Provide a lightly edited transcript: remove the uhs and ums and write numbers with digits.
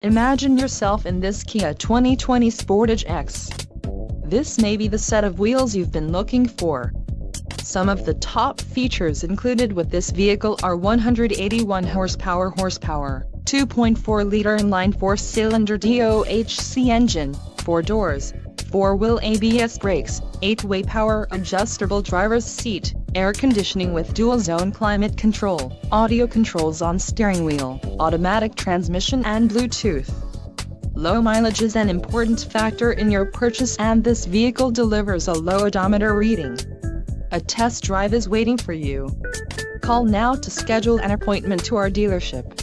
Imagine yourself in this Kia 2020 Sportage X. This may be the set of wheels you've been looking for. Some of the top features included with this vehicle are 181 horsepower, 2.4-liter inline 4-cylinder DOHC engine, 4 doors, 4-wheel ABS brakes, 8-way power adjustable driver's seat, air conditioning with dual-zone climate control, audio controls on steering wheel, automatic transmission and Bluetooth. Low mileage is an important factor in your purchase, and this vehicle delivers a low odometer reading. A test drive is waiting for you. Call now to schedule an appointment to our dealership.